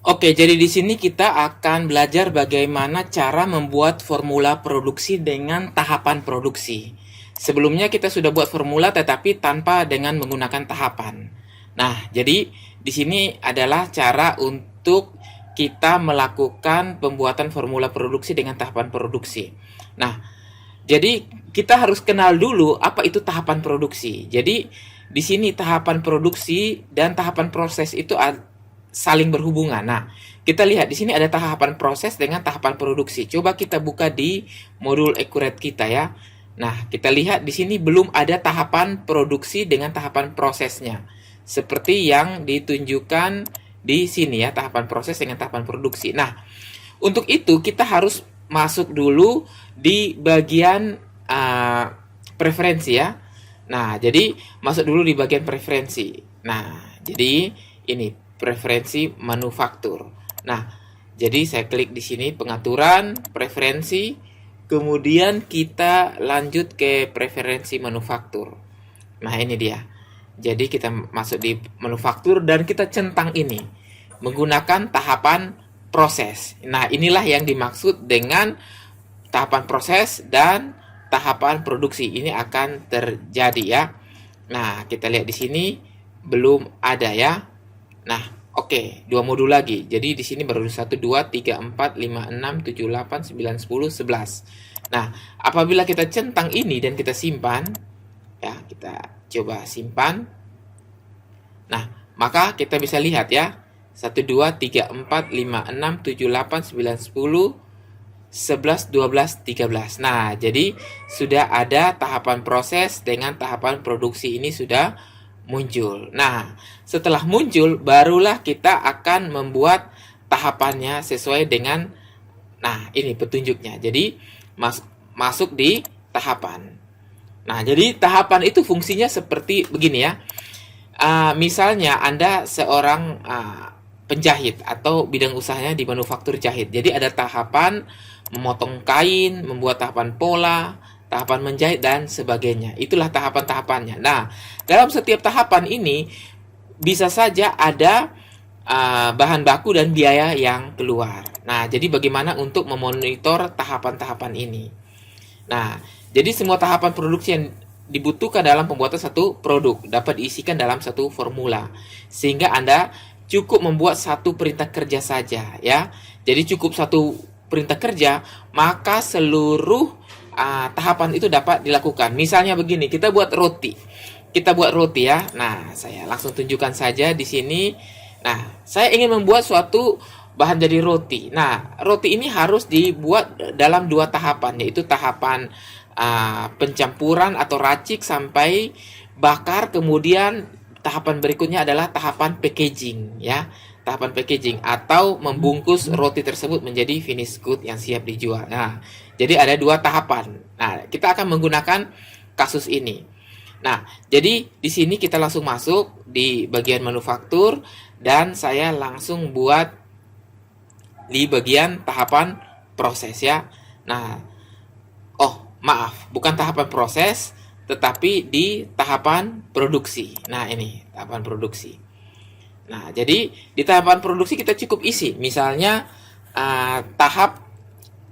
Oke, jadi di sini kita akan belajar bagaimana cara membuat formula produksi dengan tahapan produksi. Sebelumnya kita sudah buat formula tetapi tanpa dengan menggunakan tahapan. Nah, jadi di sini adalah cara untuk kita melakukan pembuatan formula produksi dengan tahapan produksi. Nah, jadi kita harus kenal dulu apa itu tahapan produksi. Jadi di sini tahapan produksi dan tahapan proses itu saling berhubungan. Nah, kita lihat di sini ada tahapan proses dengan tahapan produksi. Coba kita buka di modul Accurate kita ya. Nah, kita lihat di sini belum ada tahapan produksi dengan tahapan prosesnya. Seperti yang ditunjukkan di sini ya, tahapan proses dengan tahapan produksi. Nah, untuk itu kita harus masuk dulu di bagian preferensi ya. Nah, jadi masuk dulu di bagian preferensi. Nah, jadi ini preferensi manufaktur. Nah, jadi saya klik di sini pengaturan, preferensi, kemudian kita lanjut ke preferensi manufaktur. Nah, ini dia. Jadi kita masuk di manufaktur dan kita centang ini menggunakan tahapan proses. Nah, inilah yang dimaksud dengan tahapan proses dan tahapan produksi. Ini akan terjadi ya. Nah, kita lihat di sini belum ada ya. Nah, oke, dua modul lagi. Jadi di sini baru 1 2 3 4 5 6 7 8 9 10 11. Nah, apabila kita centang ini dan kita simpan, ya, kita coba simpan. Nah, maka kita bisa lihat ya. 1 2 3 4 5 6 7 8 9 10 11 12 13. Nah, jadi sudah ada tahapan proses dengan tahapan produksi ini sudah muncul. Nah, setelah muncul barulah kita akan membuat tahapannya sesuai dengan ini petunjuknya. Jadi masuk di tahapan. Nah, jadi tahapan itu fungsinya seperti begini ya. Misalnya Anda seorang penjahit atau bidang usahanya di manufaktur jahit. Jadi ada tahapan memotong kain, membuat tahapan pola, tahapan menjahit dan sebagainya. Itulah tahapan-tahapannya. Nah, dalam setiap tahapan ini bisa saja ada bahan baku dan biaya yang keluar. Nah, jadi bagaimana untuk memonitor tahapan-tahapan ini? Nah, jadi semua tahapan produksi yang dibutuhkan dalam pembuatan satu produk dapat diisikan dalam satu formula. Sehingga Anda cukup membuat satu perintah kerja saja ya. Jadi cukup satu perintah kerja, maka seluruh tahapan itu dapat dilakukan. Misalnya begini, kita buat roti. Kita buat roti ya. Nah, saya langsung tunjukkan saja di sini. Nah, saya ingin membuat suatu bahan jadi roti. Nah, roti ini harus dibuat dalam dua tahapan, yaitu tahapan pencampuran atau racik sampai bakar, kemudian tahapan berikutnya adalah tahapan packaging ya. Tahapan packaging atau membungkus roti tersebut menjadi finished good yang siap dijual. Nah, jadi ada dua tahapan. Nah, kita akan menggunakan kasus ini. Nah, jadi di sini kita langsung masuk di bagian manufaktur dan saya langsung buat di bagian tahapan proses ya. Nah, maaf, bukan tahapan proses, tetapi di tahapan produksi. Nah, ini tahapan produksi. Nah, jadi di tahapan produksi kita cukup isi. Misalnya tahap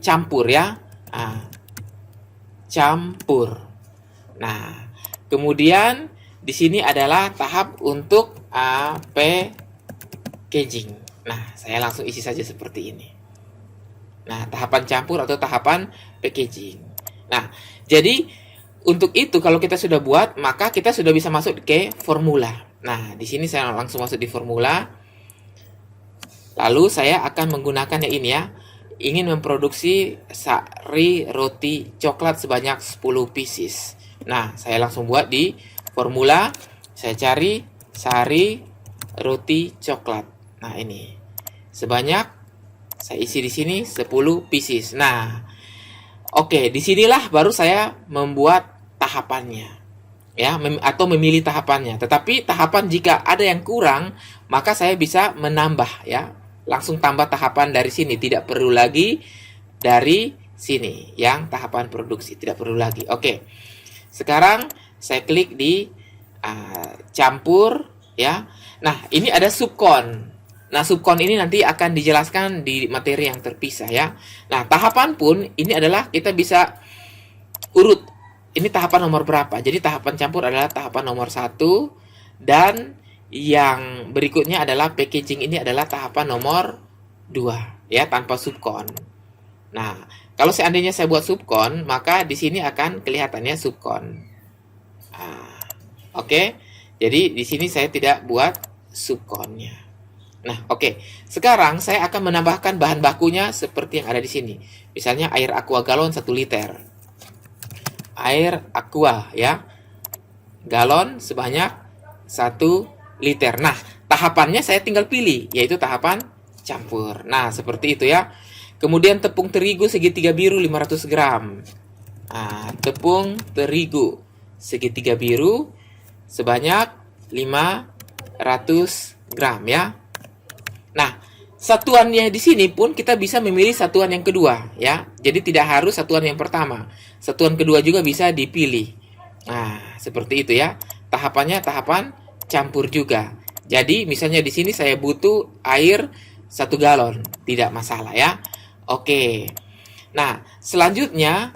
campur ya. Campur. Nah, kemudian di sini adalah tahap untuk packaging. Nah, saya langsung isi saja seperti ini. Nah, tahapan campur atau tahapan packaging. Nah, jadi untuk itu kalau kita sudah buat, maka kita sudah bisa masuk ke formula. Nah, di sini saya langsung masuk di formula. Lalu saya akan menggunakannya ini ya. Ingin memproduksi sari roti coklat sebanyak 10 pieces. Nah, saya langsung buat di formula. Saya cari sari roti coklat. Nah, ini. Sebanyak saya isi di sini 10 pieces. Nah, oke, disinilah baru saya membuat tahapannya. Ya, atau memilih tahapannya. Tetapi tahapan jika ada yang kurang, maka saya bisa menambah ya. Langsung tambah tahapan dari sini, tidak perlu lagi dari sini yang tahapan produksi, tidak perlu lagi. Oke. Sekarang saya klik di campur ya. Nah, ini ada subkon. Nah, subkon ini nanti akan dijelaskan di materi yang terpisah ya. Nah, tahapan pun ini adalah kita bisa urut. Ini tahapan nomor berapa? Jadi tahapan campur adalah tahapan nomor 1 dan yang berikutnya adalah packaging ini adalah tahapan nomor 2 ya, tanpa subkon. Nah, kalau seandainya saya buat subkon, maka di sini akan kelihatannya subkon. Nah, oke. Jadi di sini saya tidak buat subkonnya. Nah, oke. Sekarang saya akan menambahkan bahan bakunya seperti yang ada di sini. Misalnya air aqua galon 1 liter. Air aqua ya. Galon sebanyak 1 liter. Nah, tahapannya saya tinggal pilih, yaitu tahapan campur. Nah, seperti itu ya. Kemudian tepung terigu segitiga biru 500 gram. Nah, tepung terigu segitiga biru sebanyak 500 gram ya. Nah, satuannya di sini pun kita bisa memilih satuan yang kedua ya. Jadi tidak harus satuan yang pertama. Satuan kedua juga bisa dipilih. Nah, seperti itu ya. Tahapannya tahapan campur juga. Jadi misalnya di sini saya butuh air 1 galon, tidak masalah ya. Oke. Nah, selanjutnya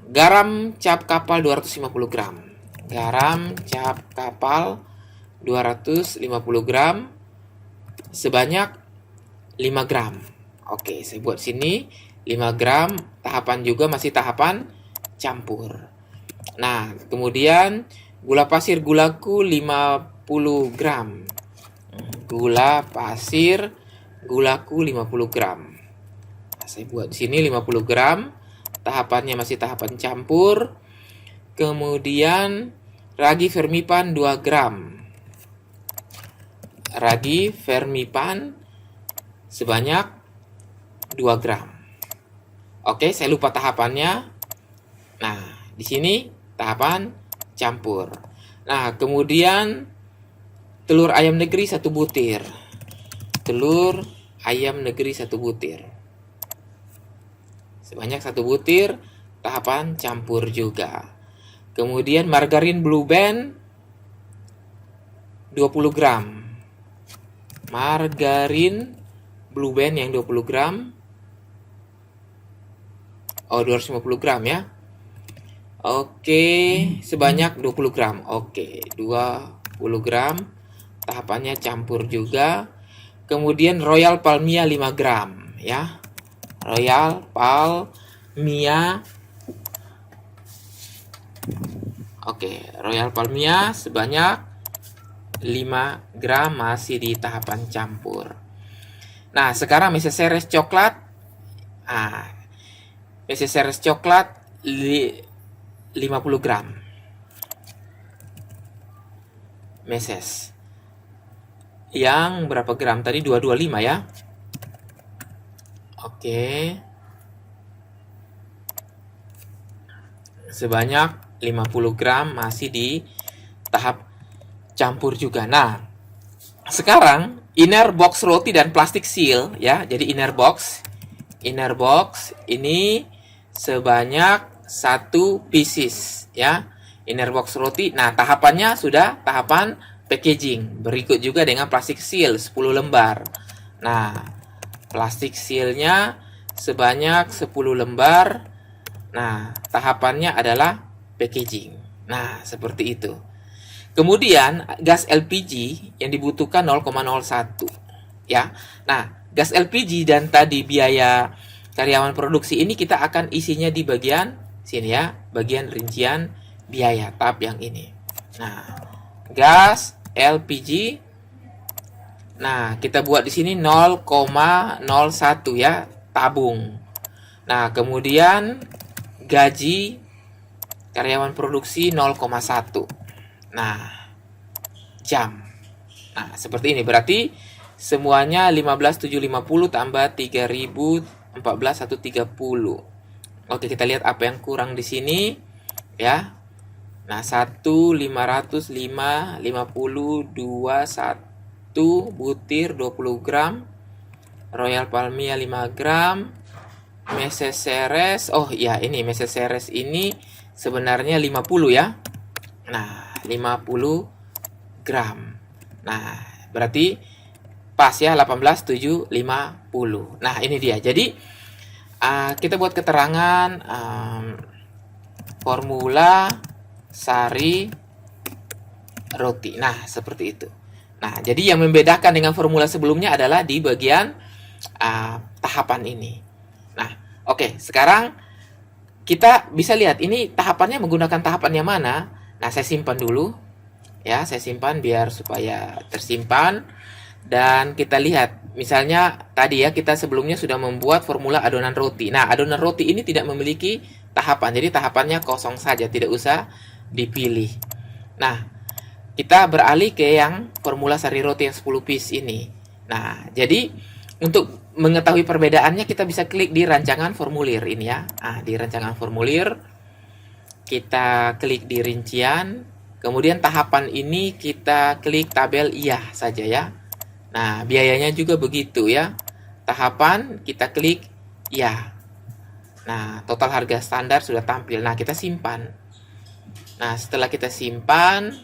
garam cap kapal 250 gram. Garam cap kapal 250 gram sebanyak 5 gram. Oke, saya buat sini 5 gram. Tahapan juga masih tahapan campur. Nah, kemudian gula pasir gulaku 50 gram. Gula pasir gulaku 50 gram. Nah, saya buat di sini 50 gram. Tahapannya masih tahapan campur. Kemudian ragi fermipan 2 gram. Ragi fermipan sebanyak 2 gram. Oke, saya lupa tahapannya. Nah, di sini tahapan campur. Nah, kemudian telur ayam negeri 1 butir. Telur ayam negeri 1 butir. Sebanyak 1 butir, tahapan campur juga. Kemudian margarin Blue Band 20 gram. Margarin Blue Band yang 20 gram. Oh, 250 gram ya. Oke, sebanyak 20 gram. Oke, 20 gram. Tahapannya campur juga. Kemudian Royal Palmia 5 gram ya. Royal Palmia. Oke, Royal Palmia sebanyak 5 gram masih di tahapan campur. Nah, sekarang meseseres coklat. Meseseres coklat 50 gram. Meses. Yang berapa gram tadi? 225 ya. Oke. Sebanyak 50 gram masih di tahap campur juga. Nah, sekarang inner box roti dan plastik seal ya. Jadi inner box ini sebanyak 1 pieces ya. Inner box roti. Nah, tahapannya sudah tahapan packaging. Berikut juga dengan plastik seal 10 lembar. Nah, plastik sealnya sebanyak 10 lembar. Nah, tahapannya adalah packaging. Nah, seperti itu. Kemudian gas LPG yang dibutuhkan 0,01 ya. Nah, gas LPG dan tadi biaya karyawan produksi ini kita akan isinya di bagian sini ya, bagian rincian biaya tab yang ini. Nah, gas LPG. Nah, kita buat di sini 0,01 ya, tabung. Nah, kemudian gaji karyawan produksi 0,1. Nah, jam. Nah, seperti ini. Berarti semuanya 15.750 tambah 3.014 130. Oke, kita lihat apa yang kurang di sini ya. Nah, 1.505 50 21 butir 20 gram. Royal Palmia 5 gram. Meseseres. Oh, ya, ini meseseres ini sebenarnya 50 ya. Nah, 50 gram. Nah, berarti Pas ya, 18.750. Nah, ini dia. Jadi kita buat keterangan formula sari roti. Nah, seperti itu. Nah, jadi yang membedakan dengan formula sebelumnya adalah di bagian tahapan ini. Nah, oke, sekarang kita bisa lihat ini tahapannya menggunakan tahapan yang mana. Nah, saya simpan dulu. Ya, saya simpan biar supaya tersimpan. Dan kita lihat, misalnya tadi ya, kita sebelumnya sudah membuat formula adonan roti. Nah, adonan roti ini tidak memiliki tahapan. Jadi tahapannya kosong saja, tidak usah dipilih. Nah, kita beralih ke yang formula sari roti yang 10 piece ini. Nah, jadi untuk mengetahui perbedaannya kita bisa klik di rancangan formulir ini ya. Nah, di rancangan formulir kita klik di rincian, kemudian tahapan ini kita klik tabel iya saja ya. Nah, biayanya juga begitu ya. Tahapan kita klik iya. Nah, total harga standar sudah tampil. Nah, kita simpan. Nah, setelah kita simpan,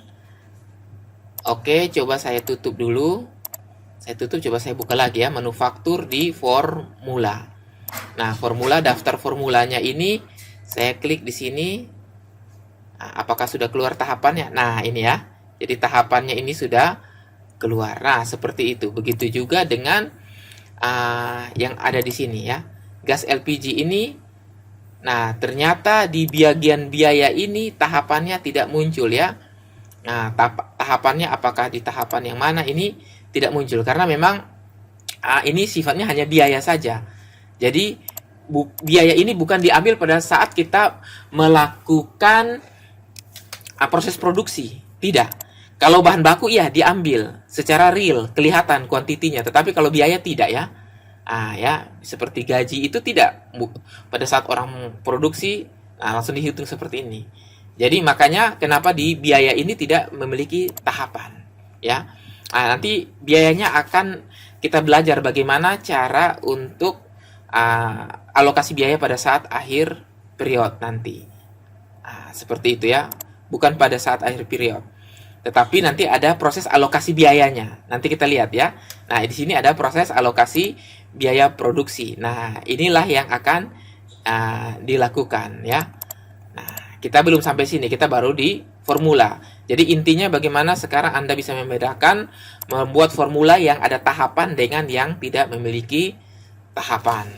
oke, coba saya tutup dulu. Saya tutup, coba saya buka lagi ya, manufaktur di formula. Nah, formula, daftar formulanya ini, saya klik di sini. Nah, apakah sudah keluar tahapannya? Nah, ini ya. Jadi tahapannya ini sudah keluar. Nah, seperti itu. Begitu juga dengan yang ada di sini ya. Gas LPG ini, nah ternyata di bagian biaya ini tahapannya tidak muncul ya. Nah, tahapannya apakah di tahapan yang mana ini tidak muncul karena memang ini sifatnya hanya biaya saja. Jadi biaya ini bukan diambil pada saat kita melakukan proses produksi, tidak. Kalau bahan baku ya diambil secara real, kelihatan kuantitinya, tetapi kalau biaya tidak ya. Ya, seperti gaji itu tidak. Pada saat orang produksi langsung dihitung seperti ini. Jadi makanya kenapa di biaya ini tidak memiliki tahapan, ya. Nanti biayanya akan kita belajar bagaimana cara untuk alokasi biaya pada saat akhir period nanti. Seperti itu ya, bukan pada saat akhir period. Tetapi nanti ada proses alokasi biayanya. Nanti kita lihat ya. Nah, di sini ada proses alokasi biaya produksi. Nah, inilah yang akan dilakukan ya. Nah, kita belum sampai sini, kita baru di formula. Jadi intinya bagaimana sekarang Anda bisa membedakan membuat formula yang ada tahapan dengan yang tidak memiliki tahapan.